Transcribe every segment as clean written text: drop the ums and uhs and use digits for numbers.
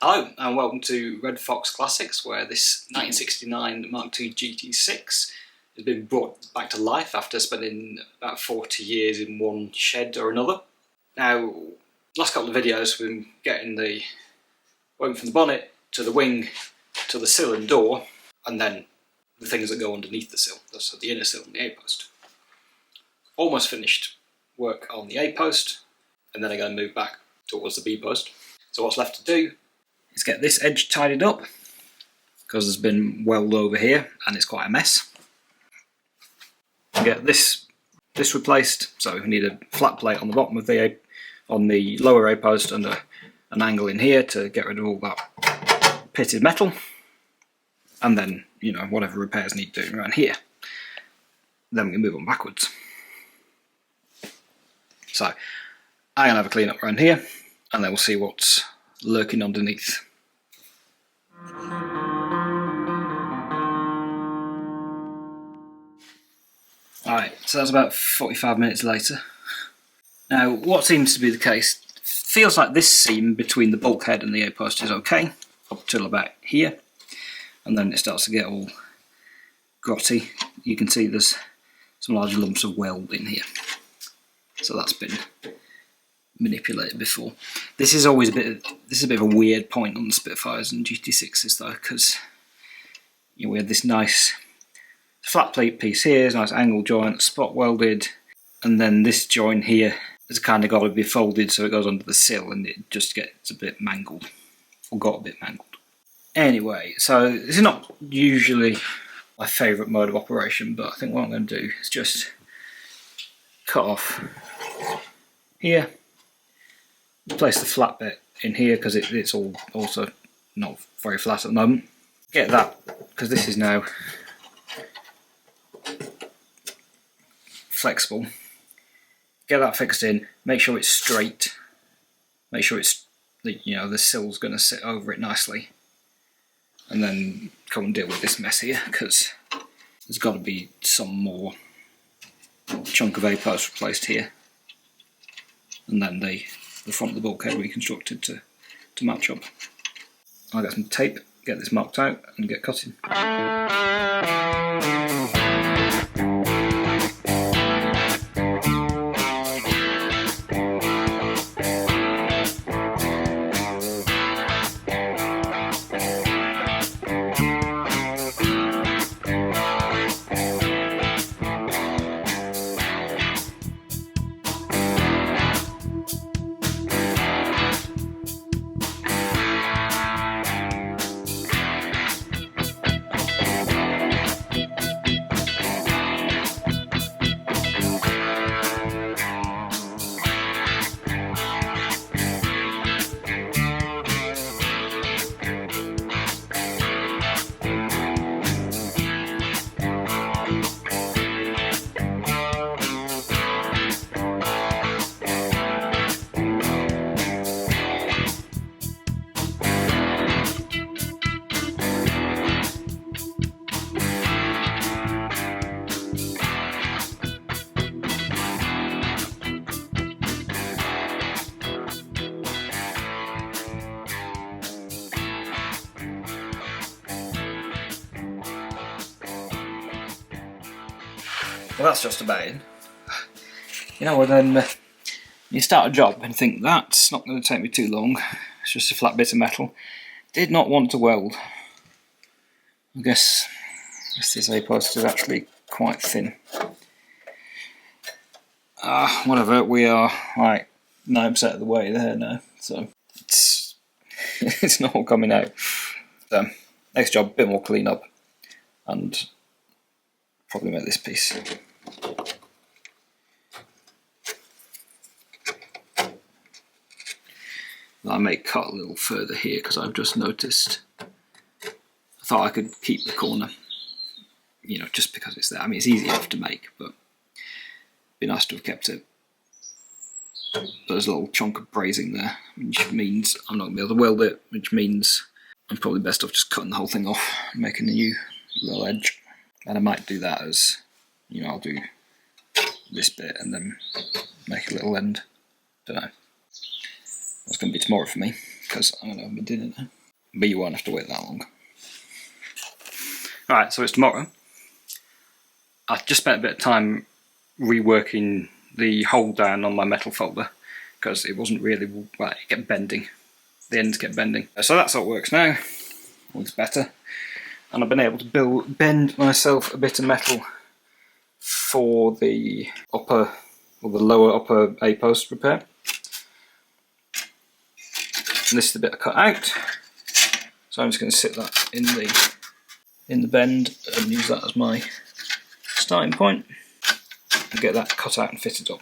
Hello and welcome to Red Fox Classics, where this 1969 Mk2 GT6 has been brought back to life after spending about 40 years in one shed or another. Now, last couple of videos we've been getting going from the bonnet to the wing to the sill and door, and then the things that go underneath the sill, so the inner sill and the A-post. Almost finished work on the A-post, and then I'm going to move back towards the B-post. So what's left to do is get this edge tidied up, because there's been weld over here and it's quite a mess. Get this replaced, so we need a flat plate on the bottom of the lower A post and an angle in here to get rid of all that pitted metal, and then whatever repairs need doing around here. Then we can move on backwards. So I'm gonna have a clean up around here, and then we'll see what's lurking underneath. Alright, so that's about 45 minutes later. Now, what seems to be the case, feels like this seam between the bulkhead and the A-post is okay, up till about here, and then it starts to get all grotty. You can see there's some large lumps of weld in here. So that's been manipulated before. This is always a bit of a weird point on the Spitfires and GT6s though, because we had this nice flat plate piece here, this nice angle joint, spot welded, and then this joint here has kind of got to be folded so it goes under the sill, and it just gets a bit mangled, or got a bit mangled. Anyway, so this is not usually my favourite mode of operation, but I think what I'm going to do is just cut off here, place the flat bit in here because it's all also not very flat at the moment. Get that, because this is now flexible. Get that fixed in, make sure it's straight, make sure it's the sill's going to sit over it nicely, and then come and deal with this mess here, because there's got to be some more chunk of A-post replaced here, and then the front of the bulkhead reconstructed to match up. I'll get some tape, get this marked out, and get cutting. Well, that's just about it. When you start a job and think that's not going to take me too long, it's just a flat bit of metal. Did not want to weld. I guess this A-post is actually quite thin. Whatever, we are like 9% of the way there now, so it's not all coming out. So, next job, a bit more clean up, and probably make this piece. I may cut a little further here because I've just noticed. I thought I could keep the corner, just because it's there. I mean, it's easy enough to make, but it'd be nice to have kept it. But there's a little chunk of brazing there, which means I'm not going to be able to weld it, which means I'm probably best off just cutting the whole thing off and making a new little edge. And I might do that as, I'll do this bit and then make a little end. Don't know. That's going to be tomorrow for me, because I'm going to have my dinner now. But you won't have to wait that long. Alright, so it's tomorrow. I just spent a bit of time reworking the hold down on my metal folder because it wasn't really, well, it kept bending. The ends kept bending. So that's how it works now. Looks better. And I've been able to bend myself a bit of metal for the upper, or the lower upper A-post repair. And this is the bit I cut out. So I'm just going to sit that in the bend and use that as my starting point and get that cut out and fitted up.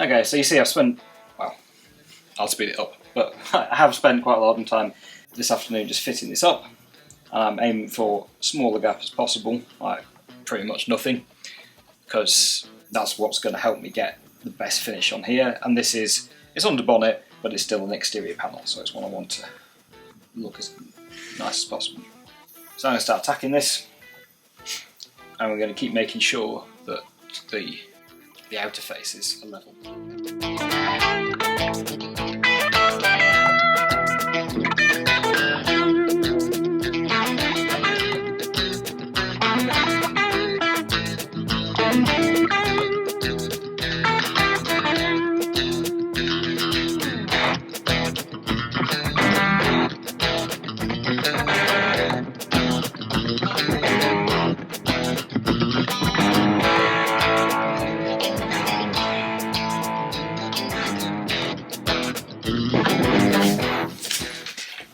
Okay, so you see I've spent, well, I'll speed it up, but I have spent quite a lot of time this afternoon just fitting this up, and I'm aiming for as small a gap as possible, like pretty much nothing, because that's what's going to help me get the best finish on here. And this is, it's under bonnet, but it's still an exterior panel, so it's what I want to look as nice as possible. So I'm going to start tacking this, and we're going to keep making sure that the outer faces are level.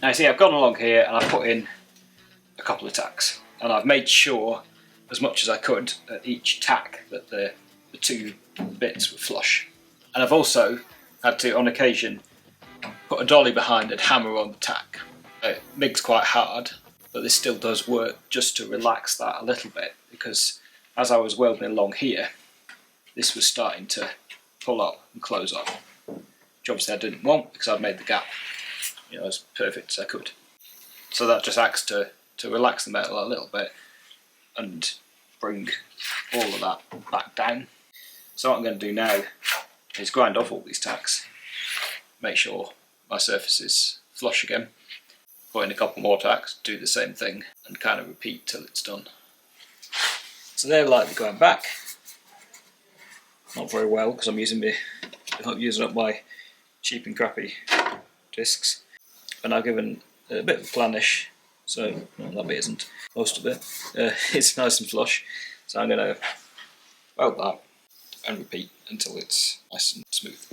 Now see, I've gone along here and I've put in a couple of tacks, and I've made sure as much as I could at each tack that the two bits were flush. And I've also had to, on occasion, put a dolly behind and hammer on the tack. It makes quite hard, but this still does work just to relax that a little bit, because as I was welding along here, this was starting to pull up and close up, which obviously I didn't want because I'd made the gap, you know, as perfect as I could. So that just acts to relax the metal a little bit and bring all of that back down. So what I'm going to do now is grind off all these tacks, make sure my surface is flush again, put in a couple more tacks, do the same thing, and kind of repeat till it's done. So they're lightly going back, not very well because I'm using up my cheap and crappy discs, and I've given a bit of a planish, so well, that bit isn't, most of it. It's nice and flush, so I'm going to weld that and repeat until it's nice and smooth.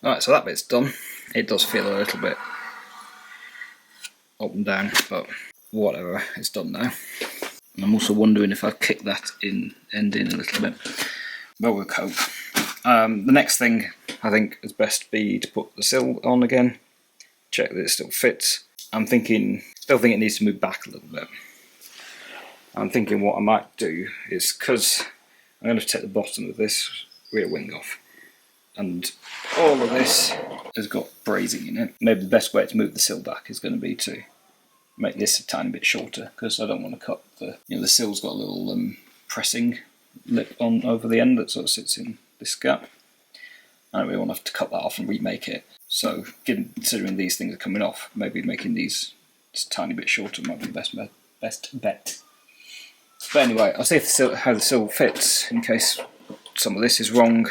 Alright, so that bit's done. It does feel a little bit up and down, but whatever, it's done now. And I'm also wondering if I kick that end in a little bit, but we'll cope. The next thing I think is best be to put the sill on again, check that it still fits. still think it needs to move back a little bit. I'm thinking what I might do is, because I'm going to take the bottom of this rear wing off, and all of this has got brazing in it. Maybe the best way to move the sill back is going to be to make this a tiny bit shorter, because I don't want to cut the sill's got a little pressing lip on over the end that sort of sits in this gap. I don't really want to have to cut that off and remake it. So considering these things are coming off, maybe making these just a tiny bit shorter might be the best bet. But anyway, I'll see if how the sill fits in case some of this is wrong.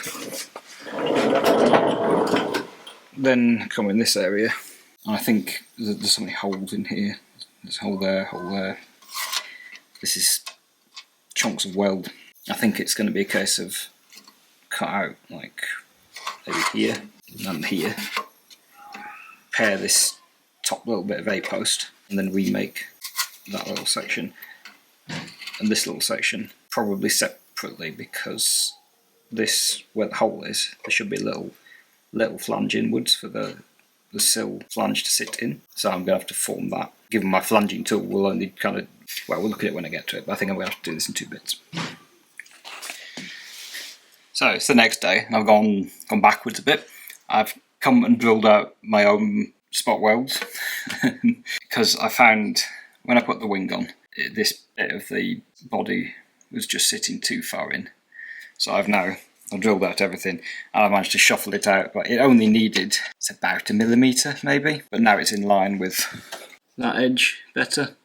Then come in this area, and I think there's so many holes in here. There's a hole there, hole there. This is chunks of weld. I think it's going to be a case of cut out like maybe here and here, pair this top little bit of A-post, and then remake that little section and this little section probably separately, because this, where the hole is, there should be a little flange inwards for the sill flange to sit in. So I'm going to have to form that. Given my flanging tool will only kind of, well, we'll look at it when I get to it, but I think I'm going to have to do this in 2 bits. So it's the next day, and I've gone backwards a bit. I've come and drilled out my own spot welds because I found when I put the wing on, this bit of the body was just sitting too far in. So I've drilled out everything, and I've managed to shuffle it out, but it only needed, it's about 1 millimetre maybe, but now it's in line with that edge better,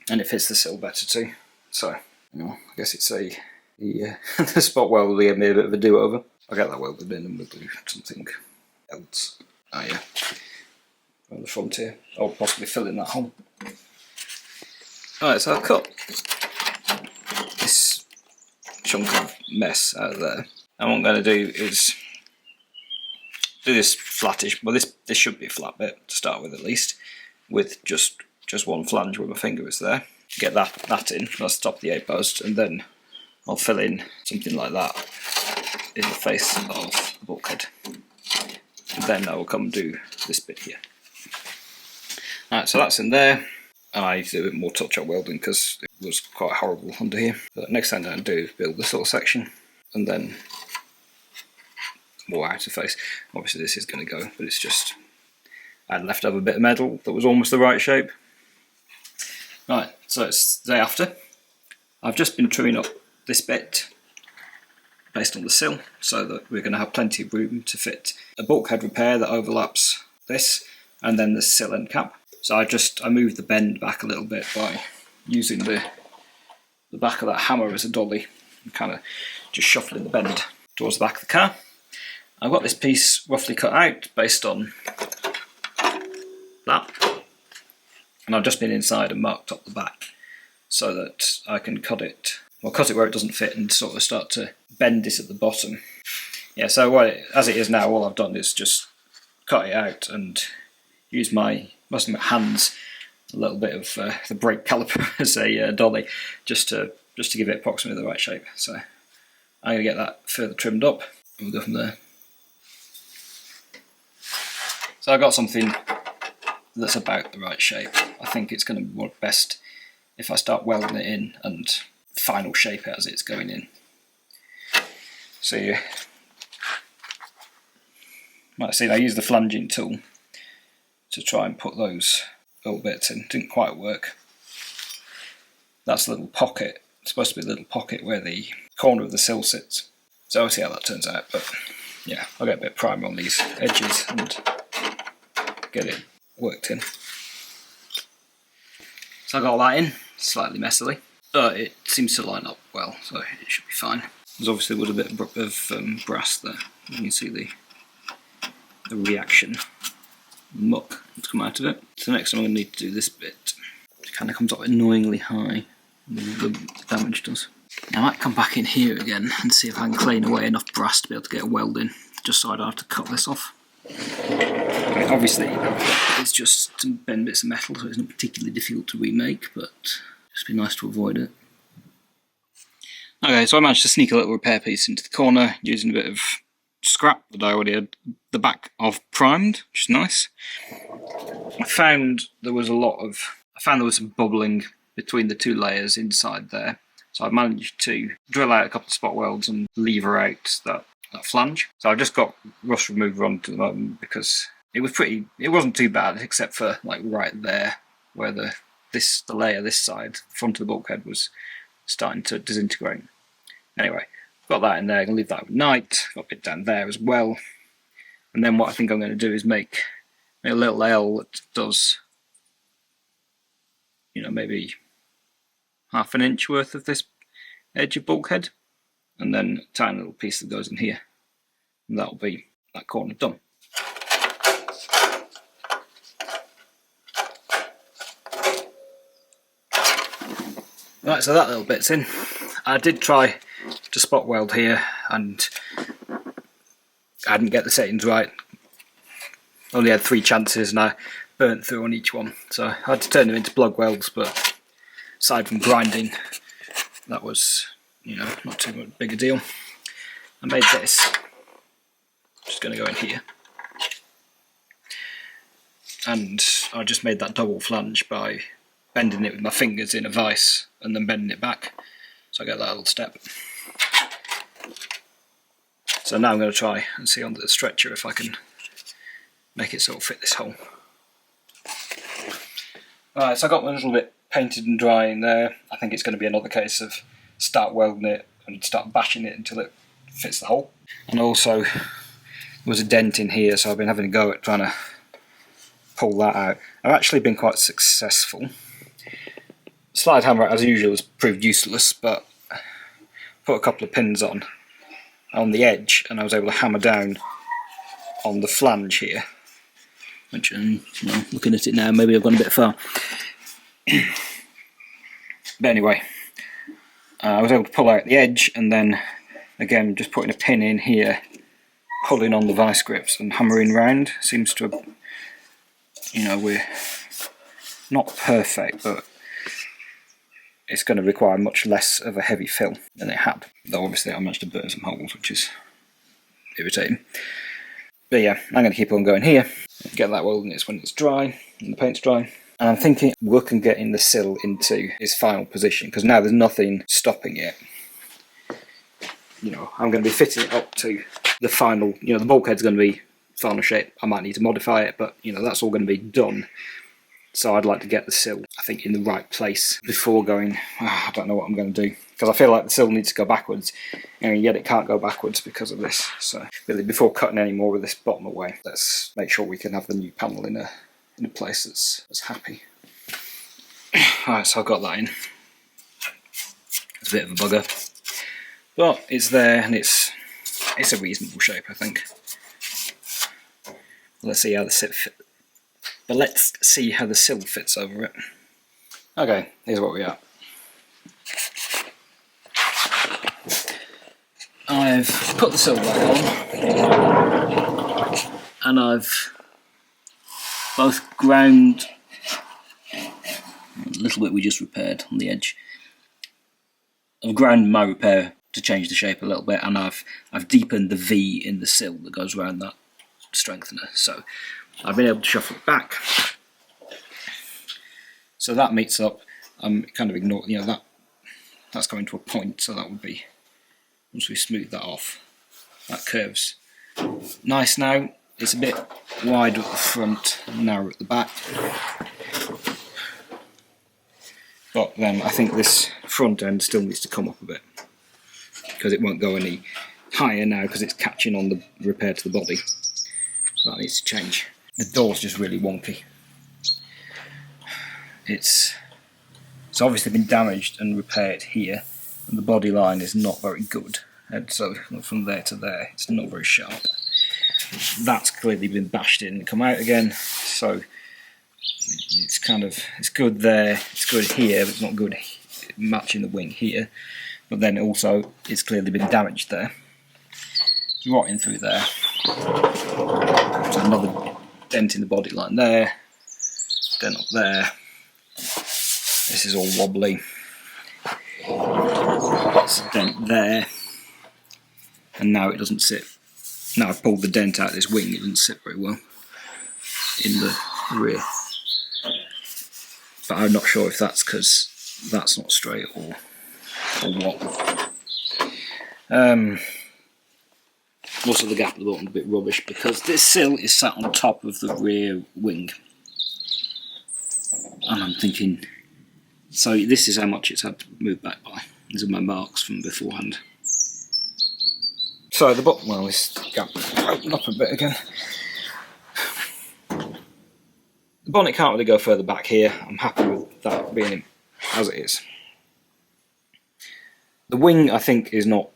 and it fits the sill better too. So, you know, I guess it's the spot weld will give me a bit of a do-over. I'll get that welded in and we'll do something else. Oh yeah, on the front here, or possibly fill in that hole. Alright, so I've cut this chunk of mess out of there, and what I'm going to do is do this flattish, well this should be a flat bit to start with at least, with just one flange where my finger is there. Get that in, that's the top of the A-post, and then I'll fill in something like that in the face of the bulkhead. And then I will come and do this bit here. Alright, so that's in there, and I need to do a bit more touch-up welding because it was quite horrible under here. But next thing I'm going to do is build this little section, and then more outer face. Obviously this is going to go, but it's just, I had left over a bit of metal that was almost the right shape. Right, so it's the day after. I've just been trimming up this bit based on the sill, so that we're going to have plenty of room to fit a bulkhead repair that overlaps this, and then the sill end cap. So I moved the bend back a little bit by using the back of that hammer as a dolly, and kind of just shuffling the bend towards the back of the car. I've got this piece roughly cut out based on that, and I've just been inside and marked up the back so that I can cut it where it doesn't fit and sort of start to bend it at the bottom. Yeah, so as it is now, all I've done is just cut it out and use mostly my hands, a little bit of the brake caliper as a dolly, just to give it approximately the right shape. So I'm going to get that further trimmed up, and we'll go from there. So I got something that's about the right shape. I think it's going to work best if I start welding it in and final shape it as it's going in. So you might see I used the flanging tool to try and put those little bits in. Didn't quite work. That's a little pocket. It's supposed to be a little pocket where the corner of the sill sits. So I'll see how that turns out. But yeah, I'll get a bit of primer on these edges and get it worked in. So I got all that in, slightly messily, but it seems to line up well, so it should be fine. There's obviously a bit of brass there. You can see the reaction muck that's come out of it. So next I'm going to need to do this bit. It kind of comes up annoyingly high, the damage does. Now I might come back in here again and see if I can clean away enough brass to be able to get a weld in, just so I don't have to cut this off. I mean, obviously it's just some bent bits of metal, so it's not particularly difficult to remake, but just be nice to avoid it. Okay, so I managed to sneak a little repair piece into the corner using a bit of scrap that I already had the back of primed, which is nice. I found there was some bubbling between the 2 layers inside there, so I managed to drill out a couple of spot welds and lever out that flange. So I've just got rust remover on at the moment because it wasn't too bad, except for like right there where the layer this side, front of the bulkhead, was starting to disintegrate. Anyway, got that in there, I'm going to leave that overnight. Got a bit down there as well. And then what I think I'm going to do is make a little L that does, maybe ½ an inch worth of this edge of bulkhead, and then a tiny little piece that goes in here, and that'll be that corner done. Right, so that little bit's in. I did try to spot weld here, and I didn't get the settings right. Only had 3 chances and I burnt through on each one, so I had to turn them into plug welds, but aside from grinding, that was, you know, not too much big a deal. I made this, just going to go in here, and I just made that double flange by bending it with my fingers in a vise and then bending it back, so I get that little step. So now I'm going to try and see on the stretcher if I can make it sort of fit this hole. Alright, so I got one a little bit painted and drying there. I think it's going to be another case of start welding it and start bashing it until it fits the hole. And also there was a dent in here, so I've been having a go at trying to pull that out. I've actually been quite successful. Slide hammer, as usual, has proved useless, but put a couple of pins on the edge and I was able to hammer down on the flange here, which, well, looking at it now, maybe I've gone a bit far. But anyway, I was able to pull out the edge, and then again just putting a pin in here, pulling on the vice grips and hammering round seems to have, you know, we're not perfect, but it's going to require much less of a heavy fill than it had. Though obviously I managed to burn some holes, which is irritating. But yeah, I'm going to keep on going here, get that welding when it's dry, and the paint's dry. And I'm thinking working getting the sill into its final position, because now there's nothing stopping it. You know, I'm going to be fitting it up to the final, you know, the bulkhead's going to be final shape. I might need to modify it, but you know, that's all going to be done. So I'd like to get the sill, I think, in the right place before going, I don't know what I'm going to do. Because I feel like the sill needs to go backwards, and yet it can't go backwards because of this. So really, before cutting any more of this bottom away, let's make sure we can have the new panel in a place that's happy. Alright, so I've got that in. It's a bit of a bugger, but it's there, and it's a reasonable shape, I think. Let's see how the sill fits over it. Okay, here's what we are. I've put the sill back on, and I've both ground a little bit we just repaired on the edge. I've ground my repair to change the shape a little bit, and I've deepened the V in the sill that goes around that strengthener. So I've been able to shuffle it back, so that meets up. I'm kind of ignoring, you know, that's going to a point, so that would be, once we smooth that off, that curves nice now. It's a bit wide at the front and narrow at the back, but then I think this front end still needs to come up a bit, because it won't go any higher now because it's catching on the repair to the body. That needs to change. The door's just really wonky. It's obviously been damaged and repaired here, and the body line is not very good, and so from there to there it's not very sharp. That's clearly been bashed in and come out again, so it's kind of, it's good there, it's good here, but it's not good matching the wing here. But then also it's clearly been damaged there, rotting through there. There's another dent in the body line there, dent up there. This is all wobbly. There's a dent there, and now it doesn't sit. Now I've pulled the dent out of this wing, it doesn't sit very well in the rear. But I'm not sure if that's because that's not straight or what. Also, the gap at the bottom is a bit rubbish because this sill is sat on top of the rear wing, and I'm thinking, so this is how much it's had to move back by. These are my marks from beforehand. So the bottom, well, this gap opened up a bit again. The bonnet can't really go further back here. I'm happy with that being as it is. The wing, I think, is not,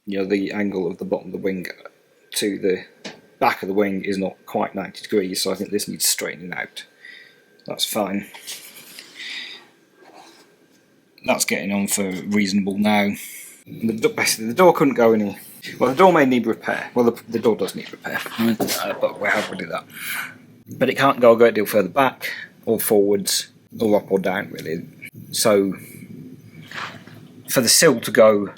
you know, the angle of the bottom of the wing to the back of the wing is not quite 90 degrees, so I think this needs straightening out. That's fine. That's getting on for reasonable now. Basically, the door couldn't go any. Well, the door may need repair. Well, the door does need repair, but we're happy to do that. But it can't go a great deal further back, or forwards, or up or down, really. So, for the sill to go,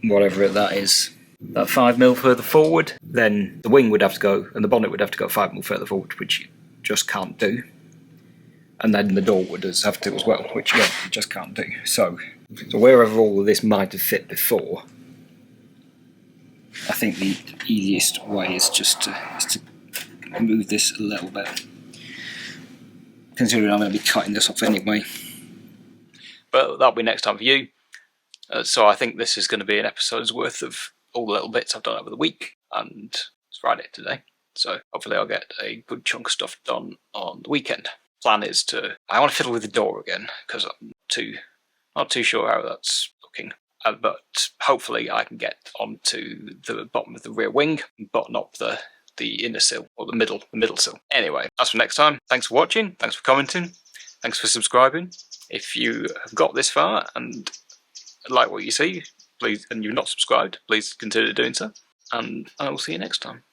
whatever that is, that 5mm further forward, then the wing would have to go, and the bonnet would have to go 5mm further forward, which you just can't do. And then the door would have to as well, which again, you just can't do. So wherever all of this might have fit before, I think the easiest way is just to move this a little bit, considering I'm going to be cutting this off anyway. But that'll be next time for you. So I think this is going to be an episode's worth of all the little bits I've done over the week, and it's Friday today, so hopefully I'll get a good chunk of stuff done on the weekend. Plan is I want to fiddle with the door again, because I'm not too sure how that's looking, but hopefully I can get onto the bottom of the rear wing and button up the inner sill, or the middle sill. Anyway, that's for next time. Thanks for watching, thanks for commenting, thanks for subscribing. If you have got this far and like what you see, please, and you've not subscribed, please consider doing so, and I will see you next time.